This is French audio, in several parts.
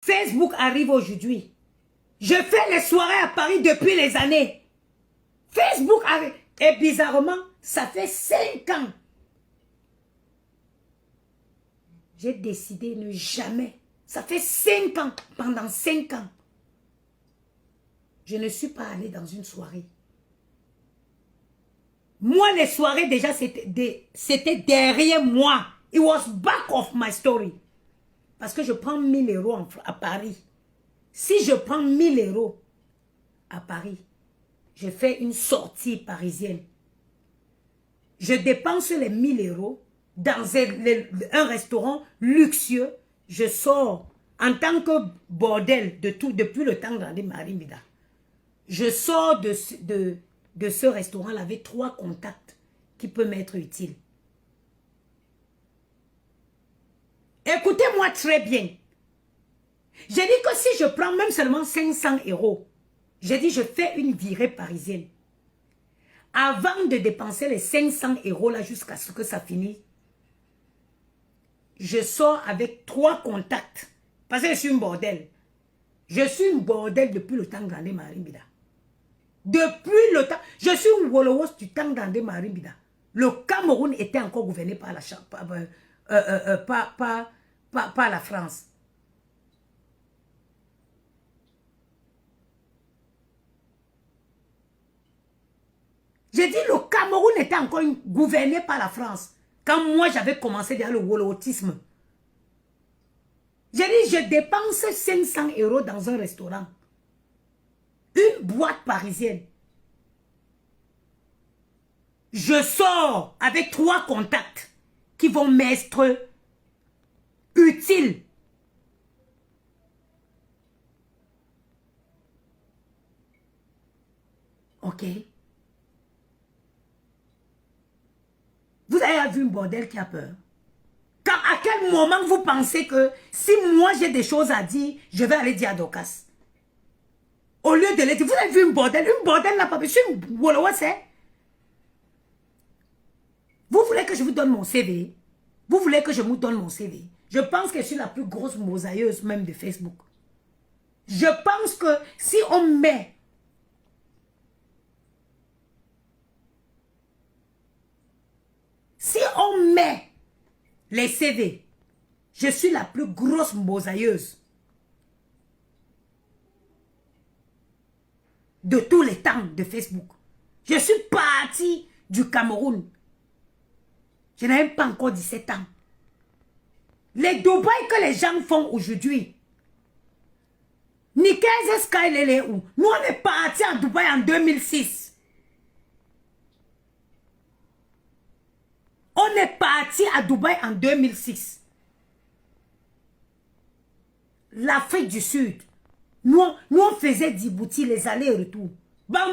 Facebook arrive aujourd'hui. Je fais les soirées à Paris depuis les années. Facebook arrive. Et bizarrement, ça fait 5 ans. J'ai décidé de ne jamais. Ça fait 5 ans. Pendant 5 ans. Je ne suis pas allée dans une soirée. Moi, les soirées, déjà, c'était derrière moi. It was back of my story. Parce que je prends 1000 € à Paris. Si je prends 1000 € à Paris, je fais une sortie parisienne. Je dépense les 1000 € dans un restaurant luxueux. Je sors en tant que bordel depuis le temps de Marie Mida. Je sors de ce restaurant-là avec 3 contacts qui peuvent m'être utiles. Écoutez-moi très bien. J'ai dit que si je prends même seulement 500 €, j'ai dit je fais une virée parisienne. Avant de dépenser les 500 € là jusqu'à ce que ça finisse, je sors avec 3 contacts. Parce que je suis une bordel. Je suis une bordel depuis le temps d'Andé Marimbida. Depuis le temps, je suis une Wolowos du temps d'Andé Marimbida. Le Cameroun était encore gouverné par la France. J'ai dit le Cameroun était encore gouverné par la France. Quand moi j'avais commencé dans le wolotisme. J'ai dit je dépense 500 € dans un restaurant. Une boîte parisienne. Je sors avec 3 contacts qui vont m'être utiles. Ok? Vous avez vu un bordel qui a peur? À quel moment vous pensez que si moi j'ai des choses à dire, je vais aller dire à Dorcas? Au lieu de les dire, vous avez vu une bordel n'a pas besoin. Vous voulez que je vous donne mon CV? Vous voulez que je vous donne mon CV? Je pense que je suis la plus grosse mosaïeuse même de Facebook. Je pense que si on met les CV, je suis la plus grosse mosaïeuse de tous les temps de Facebook. Je suis partie du Cameroun. Je n'ai même pas encore 17 ans. Les Dubaï que les gens font aujourd'hui, Nikez Sky Lele où? Nous on est partis en Dubaï en 2006. On est parti à Dubaï en 2006. L'Afrique du Sud. Nous on faisait Djibouti les allers et retours. Quand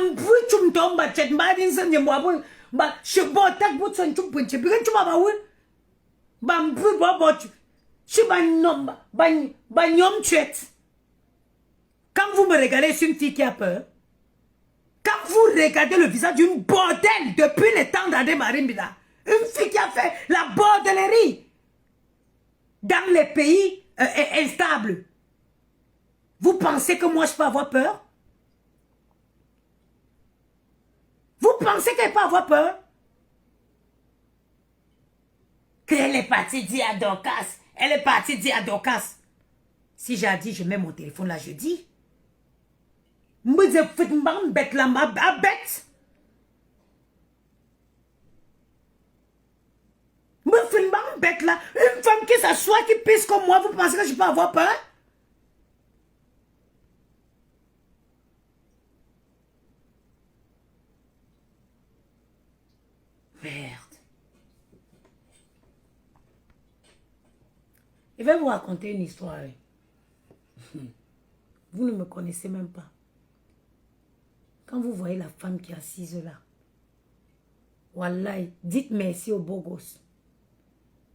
vous me regardez, je suis une fille qui a peur. Quand vous regardez le visage d'une bordel depuis le temps d'Andé Marimbida, une fille qui a fait la bordellerie dans les pays instables. Vous pensez que moi je peux avoir peur? Vous pensez qu'elle peut avoir peur? Qu'elle est partie dire à Dorcas. Elle est partie dire à Dorcas. Si j'ai dit, je mets mon téléphone là, je dis. Une femme qui s'assoit, qui pisse comme moi, vous pensez que je peux avoir peur? Merde. Je vais vous raconter une histoire. Vous ne me connaissez même pas. Quand vous voyez la femme qui est assise là, wallahi, dites merci aux beaux gosses.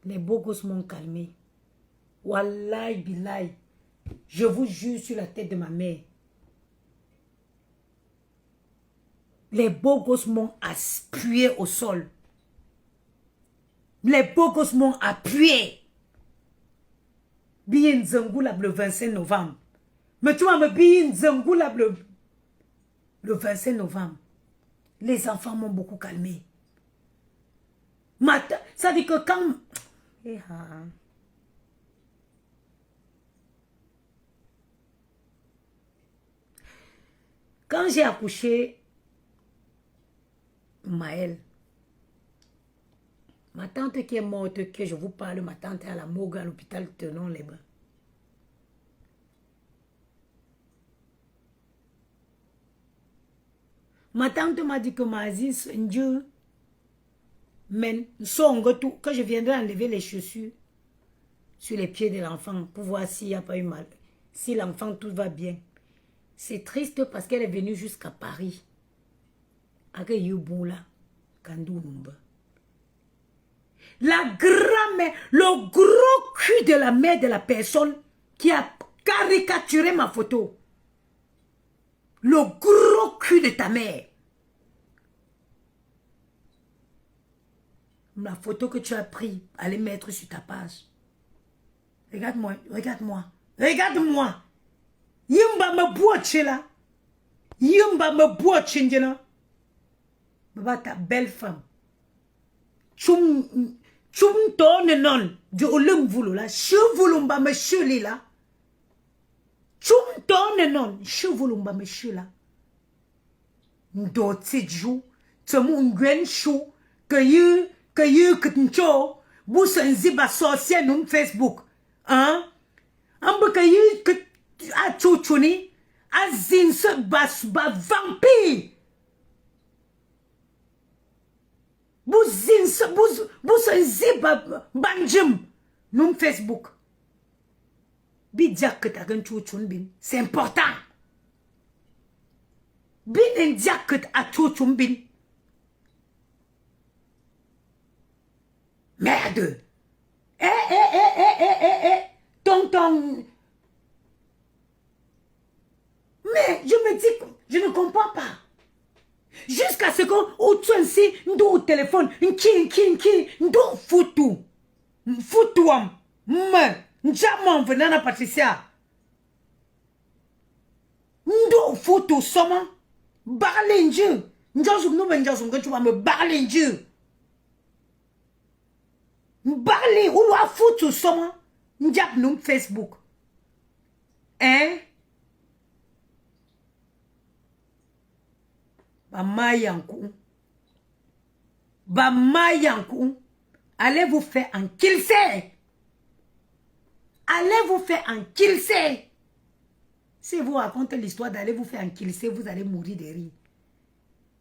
Les beaux gosses m'ont calmé. Wallahi, billahi, je vous jure sur la tête de ma mère. Les beaux gosses m'ont appuyé au sol. Les beaux gosses m'ont appuyé. Bien Zangoulab le 25 novembre. Mais tu vas me bien Zangoulab le 25 novembre. Les enfants m'ont beaucoup calmé. Ça dit que quand... Quand j'ai accouché Maël, ma tante qui est morte, que je vous parle, ma tante est à la morgue à l'hôpital tenant les bras. Ma tante m'a dit que Mazis, Dieu, men, que je viendrai enlever les chaussures sur les pieds de l'enfant pour voir s'il n'y a pas eu mal. Si l'enfant, tout va bien. C'est triste parce qu'elle est venue jusqu'à Paris. Avec Yuboula, Kandoulumba. La grand-mère, le gros cul de la mère de la personne qui a caricaturé ma photo. Le gros cul de ta mère. La photo que tu as prise, allez mettre sur ta page. Regarde-moi, regarde-moi, regarde-moi. Yimba me boite là. Yimba me boite là. Baba, ta belle femme. Chum tonne non. De olum voulou là. Chevoulumba me cheli là. Chum tonne non. Chevoulumba me cheli là. Ndo tsidjou. Temu ngwen chou. Que you t'ncho. Boussen ziba sorcier nous Facebook. Hein? Ambe que you que a chouchouni. A zin se bas vampire. Boussen ziba banjim. Nous Facebook. Bidjak que t'as un chouchoun bin. C'est important. Bin en diak que t'as chouchoun bin. Merde. Tonton. Mais je me dis que je ne comprends pas. Jusqu'à ce qu'on tue si au téléphone, ndo foutu. Foutuam. Njamon venana Patricia. Ndo foutu soma. Barlinju. Njosum no benjosum que tu vas me barlinju. Barlin ou la foutu soma. Njap nous Facebook. Hein? Bamayankou. Bamayankou. Allez vous faire un kilsé. Allez vous faire un kilsé. Si vous racontez l'histoire d'aller vous faire un kilsé, vous allez mourir de rire.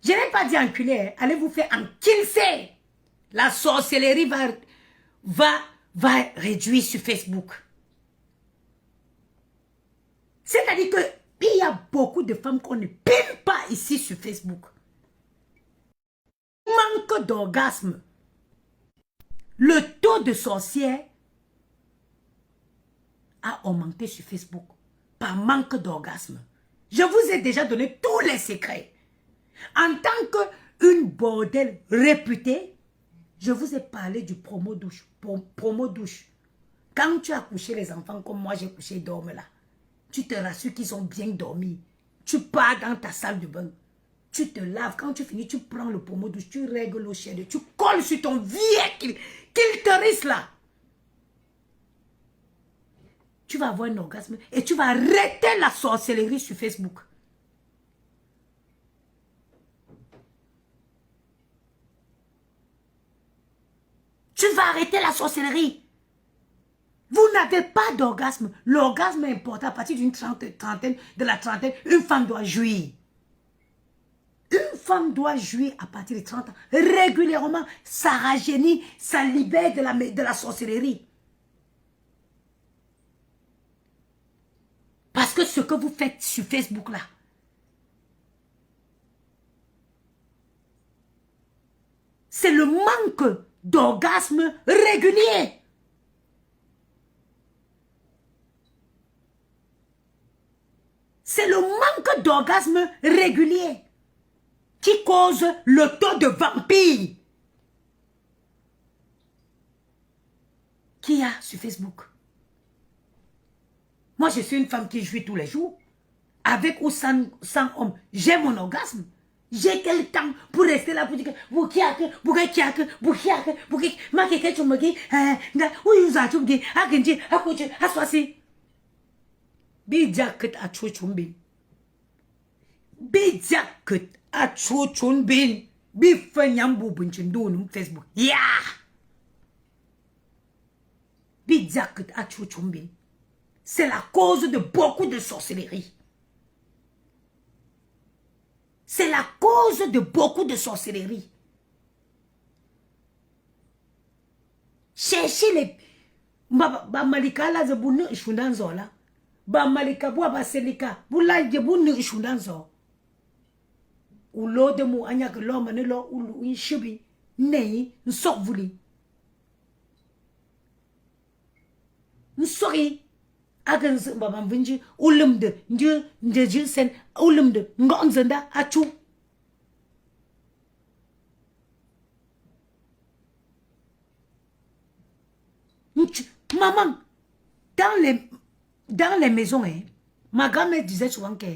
Je n'ai pas dit enculé. Hein. Allez vous faire un kilsé. La sorcellerie va réduire sur Facebook. C'est-à-dire que il y a beaucoup de femmes qu'on ne peine pas ici sur Facebook. Manque d'orgasme. Le taux de sorcières a augmenté sur Facebook par manque d'orgasme. Je vous ai déjà donné tous les secrets. En tant qu'une bordelle réputée, je vous ai parlé du promo douche. Promo douche. Quand tu as couché les enfants comme moi, j'ai couché, ils dorment là. Tu te rassures qu'ils ont bien dormi. Tu pars dans ta salle de bain. Tu te laves. Quand tu finis, tu prends le pommeau douche. Tu règles l'eau chaude. Tu colles sur ton vieil clitoris là. Tu vas avoir un orgasme et tu vas arrêter la sorcellerie sur Facebook. Tu vas arrêter la sorcellerie. Vous n'avez pas d'orgasme. L'orgasme est important. À partir d'une trentaine, de la trentaine, une femme doit jouir. Une femme doit jouir à partir de 30 ans. Régulièrement, ça rajeunit, ça libère de la sorcellerie. Parce que ce que vous faites sur Facebook là, c'est le manque d'orgasme régulier. C'est le manque d'orgasme régulier qui cause le taux de vampire qu'il y a sur Facebook. Moi, je suis une femme qui jouit tous les jours. Avec ou sans homme, j'ai mon orgasme. J'ai quel temps pour rester là pour dire que vous qui a que vous qui a que vous qui a que vous qui ma que tu me dis oui vous a tu dis a que a coach a soisi bi jacket a chuchumbi bi jacket a chuchumbi bi fanyambu bunchindo no Facebook ya bi jacket a chuchumbi. C'est la cause de beaucoup de sorcellerie. C'est la cause de beaucoup de sorcellerie. Cherchez les... Ba malika la ze bunu ishundanzo la. Ba malika bua ba selika. Bula je bunu ishundanzo. Ulo de mu anyak lo manelo ulu inshibi. Nei nsok vuli. Nsori. Agan baba mvinji ulumde nje sen ulumde ngonzenda achu. Maman, dans les maisons, hein, ma grand-mère disait souvent que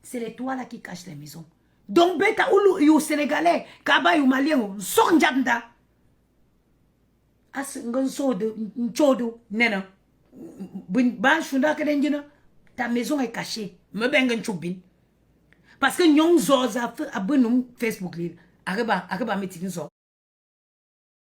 c'est les toits là qui cachent les maisons. Donc, beta ou yo sénégalais, kaba yo malien, son janda. As ngon so de nchodo, nena. Ban shunda kedenjina, ta maison est cachée. Me bengen choubin. Parce que nyon zoza abonum Facebook li. Areba metin zo.